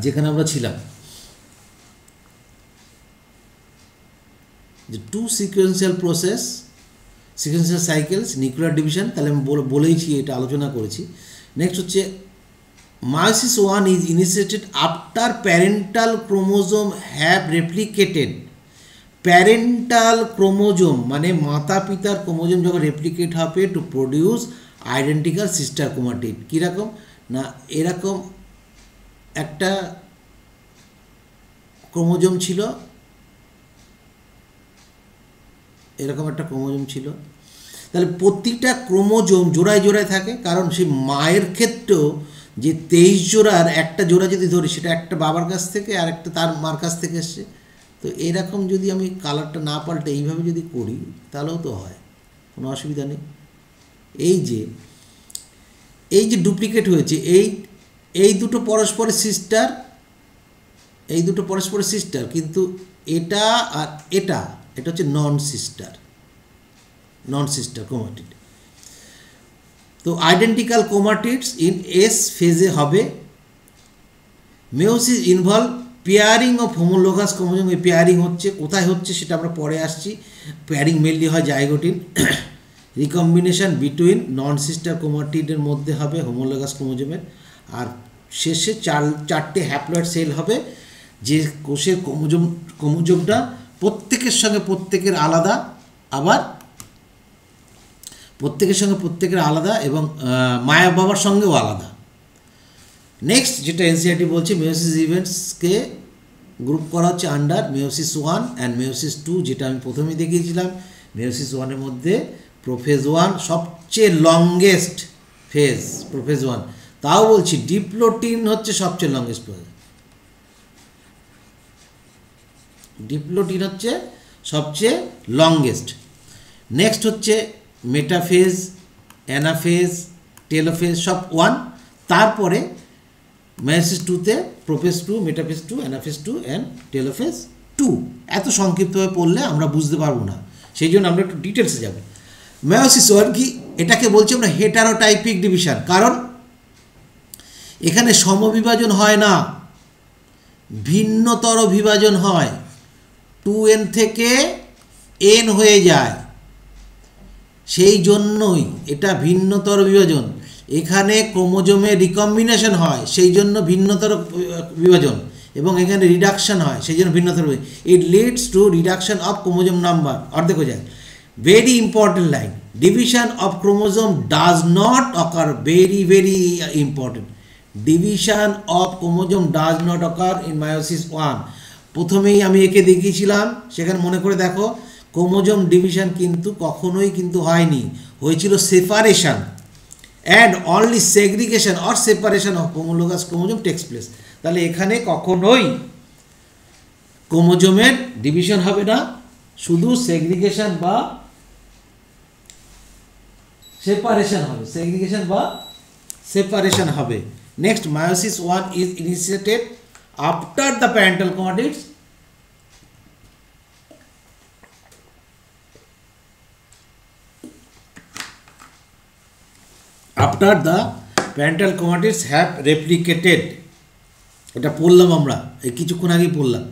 যেখানে আমরা ছিলাম যে two sequential process sequential cycles nuclear division, তাহলে আমি বলেইছি, এটা আলোচনা করেছি। নেক্সট হচ্ছে meiosis 1 is initiated after parental chromosome have replicated. Parental chromosome মানে মাতা পিতার ক্রোমোজোম যখন রেপ্লিকেট হবে to produce identical sister chromatid. কীরকম না, এরকম একটা ক্রোমোজোম ছিল, এরকম একটা ক্রোমোজোম ছিল। তাহলে প্রতিটা ক্রোমোজোম জোড়ায় জোড়ায় থাকে, কারণ সেই মায়ের ক্ষেত্রেও যে 23 জোড়ার একটা জোড়া যদি ধরি, সেটা একটা বাবার কাছ থেকে আর একটা তার মার কাছ থেকে এসছে। তো এরকম যদি আমি কালারটা না পাল্টে এইভাবে যদি করি তাহলেও তো হয়, কোনো অসুবিধা নেই। এই যে ডুপ্লিকেট হয়েছে, এই দুটো পরস্পরের সিস্টার, এই দুটো পরস্পরের সিস্টার, কিন্তু এটা আর এটা হচ্ছে নন সিস্টার ক্রোমাটিড। তো আইডেন্টিক্যাল ক্রোমাটিডস ইন এস ফেজে হবে। Meiosis involve pairing of homologous chromosome. এই পেয়ারিং হচ্ছে, কোথায় হচ্ছে সেটা আমরা পরে আসছি। পেয়ারিং মেনলি হয় zygotene. Recombination between non sister ক্রোমাটিডের মধ্যে হবে হোমোলোগাস ক্রোমোজোমের। আর শেষে চারটে হ্যাপ্লয়েড সেল হবে, যে কোষের ক্রোমোজোমটা প্রত্যেকের সঙ্গে প্রত্যেকের আলাদা, আবার প্রত্যেকের সঙ্গে প্রত্যেকের আলাদা, এবং মায়া বাবার সঙ্গেও আলাদা। নেক্সট যেটা এনসিইআরটি বলছে, মেয়োসিস ইভেন্টসকে গ্রুপ করা হচ্ছে আন্ডার মেয়োসিস 1 অ্যান্ড মেয়োসিস 2, যেটা আমি প্রথমেই দেখিয়েছিলাম। মেয়োসিস 1-এর মধ্যে প্রোফেজ 1 সবচেয়ে লংগেস্ট ফেজ, প্রোফেজ 1। তাও বলছি ডিপ্লোটিন হচ্ছে সবচেয়ে লংগেস্ট ফেজ, ডিপ্লোটিন হচ্ছে সবচেয়ে লংগেস্ট। নেক্সট হচ্ছে মেটাফেজ, অ্যানাফেজ, টেলোফেজ, সব 1। তারপরে মেয়োসিস 2-তে prophase 2, metaphase 2, anaphase 2 and telophase 2। এত সংক্ষিপ্তভাবে পড়লে আমরা বুঝতে পারবো না, সেই জন্য আমরা একটু ডিটেলসে যাব। মেয়োসিস 1 কি, এটাকে বলছি আমরা হেটারোটাইপিক ডিভিশন, কারণ এখানে সমবিভাজন হয় না, ভিন্নতর বিভাজন হয়। 2n থেকে n হয়ে যায়, সেই জন্যই এটা ভিন্নতর বিভাজন। এখানে ক্রোমোজোমের রিকম্বিনেশন হয়, সেই জন্য ভিন্নতর বিভাজন, এবং এখানে রিডাকশন হয়, সেই জন্য ভিন্নতর বিভাজন। It leads to reduction of chromosome number, অর্ধেক হয়ে যায়। Very important line, division of chromosome does not ochre, very very important. Division of chromosome does not occur in meiosis 1। প্রথমেই আমি একে দেখিয়েছিলাম, সেখানে মনে করে দেখো, ক্রোমোজোম ডিভিশন কিন্তু কখনোই কিন্তু হয়নি, হয়েছিল separation, and only segregation or separation of homologous chromosome takes place. তাহলে এখানে কখনোই ক্রোমোজোমের ডিভিশন হবে না, শুধু সেগ্রিগেশন বা সেপারেশন হবে, সেগ্রিগেশন বা সেপারেশন হবে। Next, meiosis 1 is initiated after the parental chromatids after the parental chromatids have replicated। এটা পড়লাম আমরা, এই কিছুক্ষণ আগেই পড়লাম।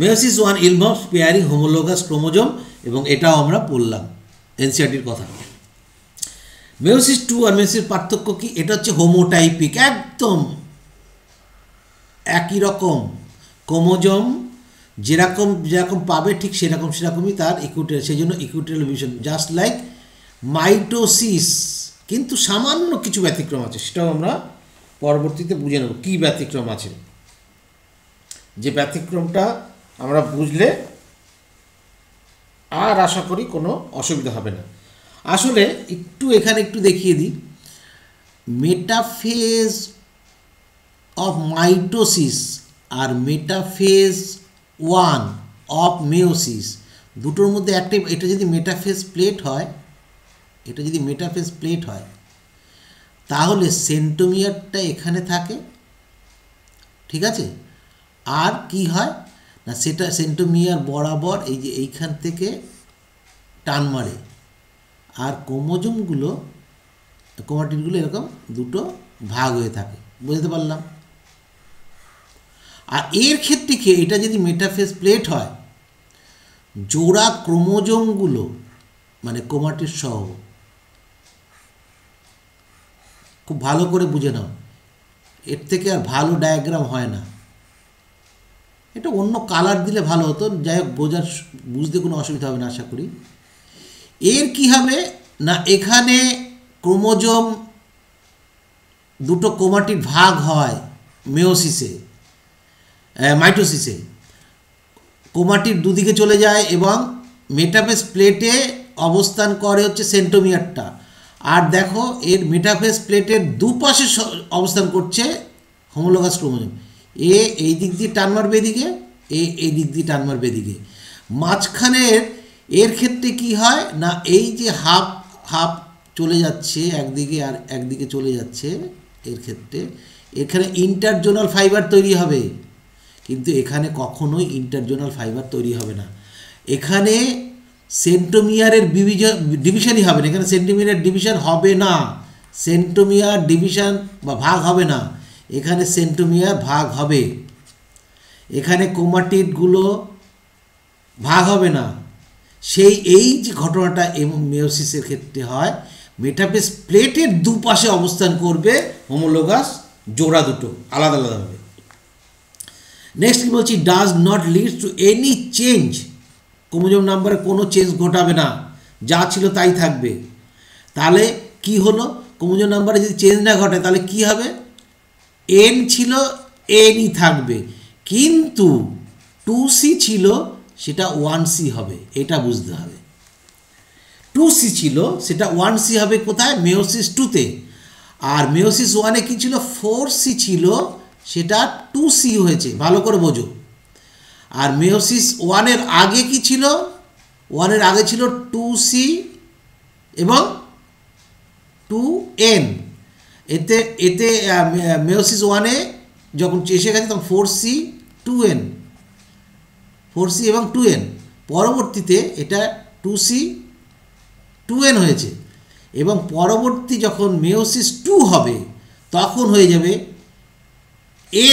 মেয়োসিস 1 ইনভলভস পেয়ারিং হোমোলোগাস ক্রোমোজোম, এবং এটাও আমরা পড়লাম এনসিইআরটির কথা। মেয়োসিস 2 আর মেয়োসিস পার্থক্য কি? এটা হচ্ছে হোমোটাইপিক, একদম একই রকম ক্রোমোজোম, যেরকম যেরকম পাবে ঠিক সেরকমই তার ইকুইটোরিয়াল, সেই জন্য equatorial division, just like mitosis. কিন্তু সামান্য কিছু ব্যতিক্রম আছে, সেটাও আমরা পরবর্তীতে বুঝে নেব কী ব্যতিক্রম আছে। যে ব্যতিক্রমটা আমরা বুঝলে আর আশা করি কোনো অসুবিধা হবে না। আসলে এখানে একটু দেখিয়ে দিই, মেটাফেজ অফ মাইটোসিস আর মেটাফেজ 1 অফ মেয়োসিস, দুটোর মধ্যে একটা, এটা যদি মেটাফেজ প্লেট হয়, তাহলে সেন্টোমিয়ারটা এখানে থাকে, ঠিক আছে। আর কি হয় না, সেটা সেন্টোমিয়ার বরাবর এই যে এইখান থেকে টান মারে, আর ক্রোমাটিডগুলো এরকম দুটো ভাগ হয়ে থাকে। বুঝতে পারলাম? আর এর ক্ষেত্রে কি, এটা যদি মেটাফেজ প্লেট হয়, জোড়া ক্রোমোজোমগুলো মানে ক্রোমাটিড সহ, খুব ভালো করে বুঝে নাও, এর থেকে আর ভালো ডায়াগ্রাম হয় না। এটা অন্য কালার দিলে ভালো হতো, যাই হোক বুঝতে কোনো অসুবিধা হবে না আশা করি। এর কি হবে না, এখানে ক্রোমোজোম দুটো ক্রোমাটিড ভাগ হয় মাইটোসিসে, ক্রোমাটিড দুদিকে চলে যায় এবং মেটাফেজ প্লেটে অবস্থান করে হচ্ছে সেন্ট্রোমিয়ারটা। আর দেখো এর মেটাফেজ প্লেটের দুপাশে অবস্থান করছে হোমোলোগাস ক্রোমোজোম। এই দিক দিয়ে টান মারবে এদিকে, এই দিক দিয়ে টান মারবে এদিকে। মাঝখানের এর ক্ষেত্রে কি হয় না, এই যে হাফ হাফ চলে যাচ্ছে একদিকে আর একদিকে চলে যাচ্ছে, এর ক্ষেত্রে এখানে ইন্টারজোনাল ফাইবার তৈরি হবে, কিন্তু এখানে কখনোই ইন্টারজোনাল ফাইবার তৈরি হবে না। এখানে সেন্ট্রোমিয়ারের ডিভিশনই হবে না, এখানে সেন্ট্রোমিয়ারের ডিভিশন হবে না, সেন্ট্রোমিয়ার ডিভিশন বা ভাগ হবে না, এখানে সেন্ট্রোমিয়ার ভাগ হবে, এখানে ক্রোমাটিডগুলো ভাগ হবে না। এই যে ঘটনাটা মেয়োসিসের ক্ষেত্রে হয়, মেটাফেজ প্লেটের দুপাশে অবস্থান করবে হোমোলোগাস জোড়া দুটো আলাদা আলাদাভাবে। নেক্সট কি বলছি, does not lead to any change, chromosome নাম্বারে কোনো চেঞ্জ ঘটাবে না, যা ছিল তাই থাকবে। তাহলে কি হলো, ক্রোমোজোম নাম্বারে যদি চেঞ্জ না ঘটে তাহলে কি হবে, এন ছিল এনই থাকবে, কিন্তু 2C ছিল সেটা 1C হবে, এটা বুঝতে হবে। 2C ছিল সেটা 1C হবে কোথায়, মেয়োসিস 2-তে। আর মেয়োসিস 1-এ কী ছিল, 4C ছিল সেটা 2C হয়েছে, ভালো করে বোঝো। আর মেয়োসিস 1-এর আগে কি ছিল, 1-এর আগে ছিল 2C এবং 2N। এতে মেয়োসিস 1-এ যখন এসে গেছে তখন 4C 2N, 4C এবং 2N। পরবর্তীতে এটা 2C 2N হয়েছে, এবং পরবর্তী যখন মেয়োসিস 2 হবে তখন হয়ে যাবে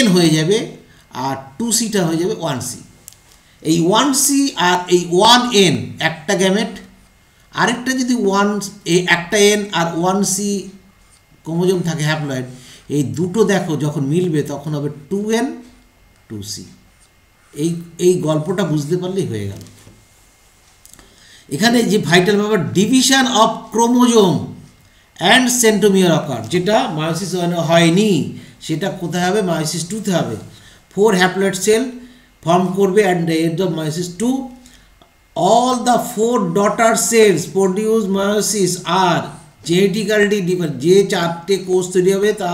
N হয়ে যাবে, আর 2Cটা হয়ে যাবে 1C। এই 1C আর এই 1N একটা গ্যামেট, আরেকটা যদি একটা N আর 1C ক্রোমোজোম থাকে হ্যাপ্লয়েড, এই দুটো দেখো যখন মিলবে তখন হবে 2N 2C। এই গল্পটা বুঝতে পারলেই হয়ে গেল। এখানে যে ভাইটাল ব্যাপার, division of chromosome and centromere occur, যেটা মায়োসিস 1-এ হয়নি, সেটা কোথায় হবে, মায়োসিস 2-তে হবে। 4 হ্যাপ্লয়েড সেল ফর্ম করবে at the end of meiosis 2। All the 4 daughter cells produce meiosis are genetically different. যে 4টে কোষ তৈরি হবে তা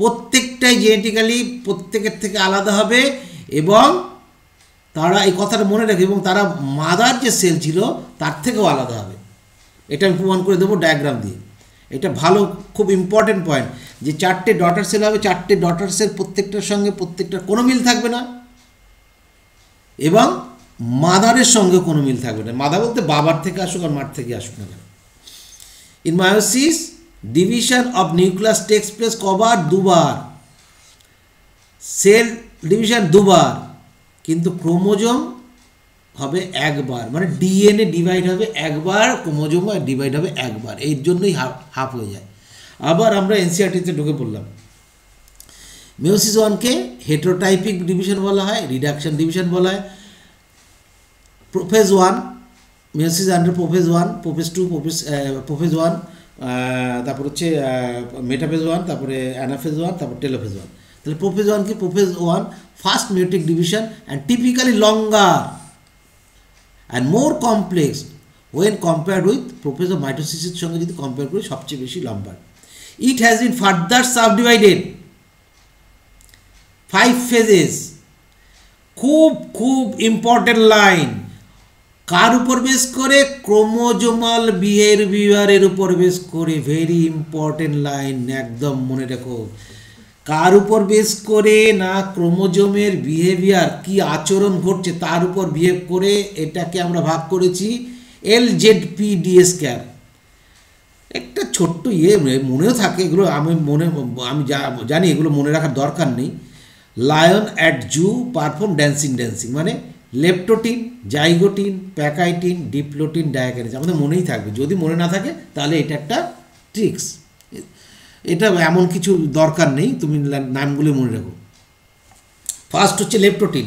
প্রত্যেকটাই জেনেটিক্যালি প্রত্যেকের থেকে আলাদা হবে, এবং তারা এই কথাটা মনে রাখে, এবং তারা মাদার যে সেল ছিল তার থেকেও আলাদা হবে। এটা আমি প্রমাণ করে দেবো ডায়াগ্রাম দিয়ে। এটা ভালো, খুব ইম্পর্টেন্ট পয়েন্ট, যে 4টে ডটার সেল হবে, 4টে ডটার সেল প্রত্যেকটার সঙ্গে প্রত্যেকটার কোনো মিল থাকবে না, এবং মাদারের সঙ্গে কোনো মিল থাকবে না। মাদার বলতে বাবার থেকে আসুক আর মার থেকে আসুক না কেন। In meiosis division of nucleus takes place কবার, দুবার, সেল ডিভিশন দুবার, কিন্তু ক্রোমোজোম হবে একবার, মানে ডিএনএ ডিভাইড হবে একবার, ক্রোমোজোম ডিভাইড হবে একবার, এর জন্যই হাফ হয়ে যায়। আবার আমরা এনসিআরটিতে ঢুকে পড়লাম। মেয়োসিস 1-কে হেটারোটাইপিক ডিভিশন বলা হয়, রিডাকশন ডিভিশন বলা হয়। Prophase 1, meiosis under prophase 1, prophase 2, prophase 1, তারপর হচ্ছে মেটাফেজ 1, তারপরে অ্যানাফেজ 1, তারপর টেলোফেজ 1। তাহলে প্রোফেজ 1 কি, prophase 1 first meiotic division and typically longer and more complex when compared with prophase of মাইটোসিসের সঙ্গে যদি কম্পেয়ার করি সবচেয়ে বেশি লম্বা। It has been further subdivided 5 phases। খুব ইম্পর্টেন্ট লাইন, কার উপর বেস করে, ক্রোমোজোমাল বিহেভিয়ারের উপর বেস করে। ভেরি ইম্পর্টেন্ট লাইন, একদম মনে রাখো। কার উপর বেস করে না, ক্রোমোজোমের বিহেভিয়ার, কি আচরণ ঘটছে তার উপর বিহেভ করে। এটাকে আমরা ভাগ করেছি LZPDS স্কয়ার। একটা ছোট্ট মনেও থাকে, এগুলো আমি জানি এগুলো মনে রাখার দরকার নেই, lion at zoo perform dancing মানে leptotene, zygotene, pachytene, diplotene, diakinesis. আমাদের মনেই থাকবে, যদি মনে না থাকে তাহলে এটা একটা ট্রিক্স, এটা এমন কিছু দরকার নেই, তুমি নামগুলো মনে রাখো। ফার্স্ট হচ্ছে লেপ্টোটিন।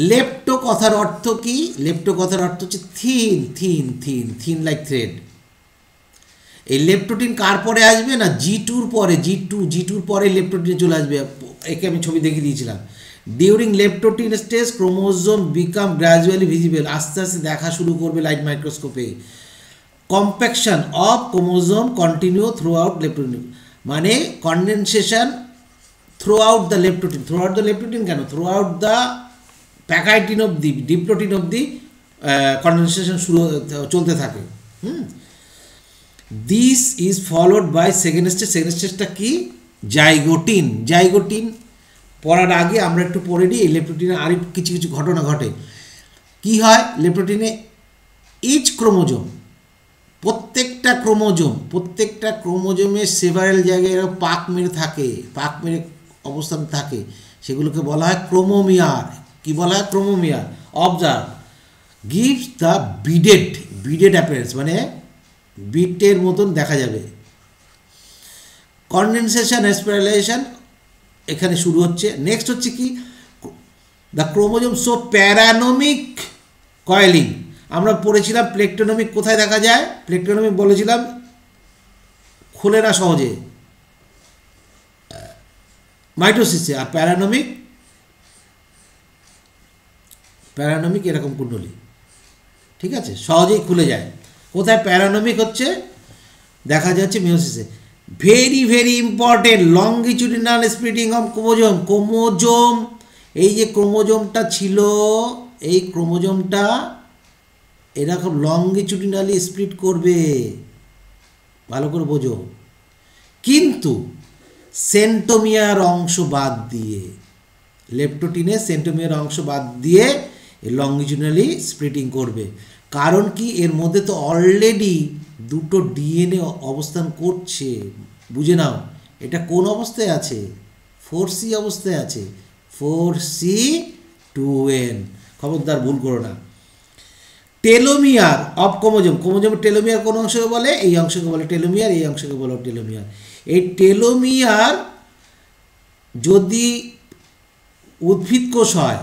লেপ্টো কথার অর্থ কি? লেপ্টো কথার অর্থ হচ্ছে thin thin thin thin like thread. এই লেপ্টোটিন কার পরে আসবে না, G2-র পরে, G2-র পরে লেপ্টোটিন চলে আসবে। একে আমি ছবি দেখিয়ে দিয়েছিলাম। During leptotene stage chromosome become gradually visible, আস্তে আস্তে দেখা শুরু করবে লাইট মাইক্রোস্কোপে। Compaction of chromosome continue throughout leptotene, মানে condensation throughout the leptotene. Throughout the leptotene কেন, থ্রু আউট দ্য প্যাকাইটিন অবধি, ডিপ্লোটিন অবধি কন্ডেনসেশন শুরু চলতে থাকে। This is followed by second stage. Second স্টেজটা কি? জাইগোটিন। জাইগোটিন পড়ার আগে আমরা একটু পড়ে নিই, এই লেপ্টোটিনে আর কিছু কিছু ঘটনা ঘটে। কি হয় লেপ্টোটিনে? ইচ ক্রোমোজোম, প্রত্যেকটা ক্রোমোজোমের সেভারেল জায়গায় এরা পাক মেরে থাকে, পাক মেরে অবস্থান থাকে, সেগুলোকে বলা হয় ক্রোমোমিয়ার। কি বলা হয়? Chromomere. Observe gives the beaded appearance, মানে বিটের মতন দেখা যাবে। কন্ডেনসেশন স্পাইরালাইজেশন এখানে শুরু হচ্ছে। নেক্সট হচ্ছে কি? The chromosome so paranemic coiling. আমরা পড়েছিলাম প্লেকটোনমিক কোথায় দেখা যায়? প্লেকটোনমিক বলেছিলাম খোলে না সহজে, মাইটোসিসে। আর প্যারানোমিক এরকম কুণ্ডলী, ঠিক আছে, সহজেই খুলে যায়। কোথায় প্যারানোমিক হচ্ছে? দেখা যাচ্ছে মিওসিসে। Very very important, longitudinal splitting of chromosome. এই যে ক্রোমোজোমটা ছিল, এই ক্রোমোজোমটা এরকম লংগিচুডিনালি স্প্লিট করবে, ভালো করে বোঝো, কিন্তু সেন্টোমিয়ার অংশ বাদ দিয়ে, লেপ্টোটিনে সেন্টোমিয়ার অংশ বাদ দিয়ে লংগিচুডিনালি স্প্লিটিং করবে। কারণ কি? এর মধ্যে তো অলরেডি দুটো ডিএনএ অবস্থান করছে। বুঝে নাও, এটা কোন অবস্থায় আছে? 4C অবস্থায় আছে, 4C2N। খবরদার ভুল করো না। টেলোমিয়ার অফ ক্রোমোজোমের টেলোমিয়ার কোন অংশকে বলে? এই অংশকে বলে টেলোমিয়ার, এই অংশকে বলে টেলোমিয়ার। এই টেলোমিয়ার যদি উদ্ভিদ কোষ হয়,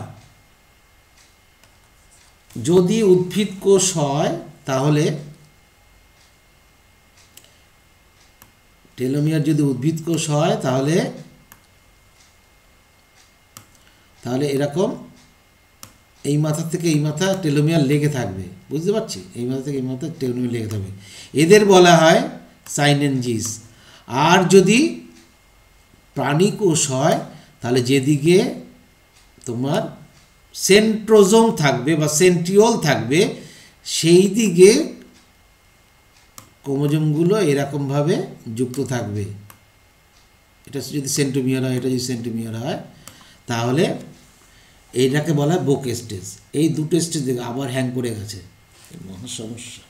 তাহলে টেলোমিয়ার যদি উদ্ভিদ কোষ হয় তাহলে এরকম এই মাথা থেকে এই মাথা টেলোমিয়ার লেগে থাকবে, বুঝতে পারছি? এই মাথা থেকে এই মাথা টেলোমিয়ার লেগে থাকবে, এদের বলা হয় সাইনেনজিস। আর যদি প্রাণী কোষ হয় তাহলে যেদিকে তোমার সেন্ট্রোজোম থাকবে বা সেন্ট্রিওল থাকবে, সেই দিকে ক্রোমোজোমগুলো এরকমভাবে যুক্ত থাকবে। এটা যদি সেন্টোমিয়ার হয়, এটা যদি সেন্টোমিয়ার হয়, তাহলে এইটাকে বলা হয় বোক স্টেজ। এই দুটো স্টেজ আবার হ্যাং করে গেছে, মহা সমস্যা।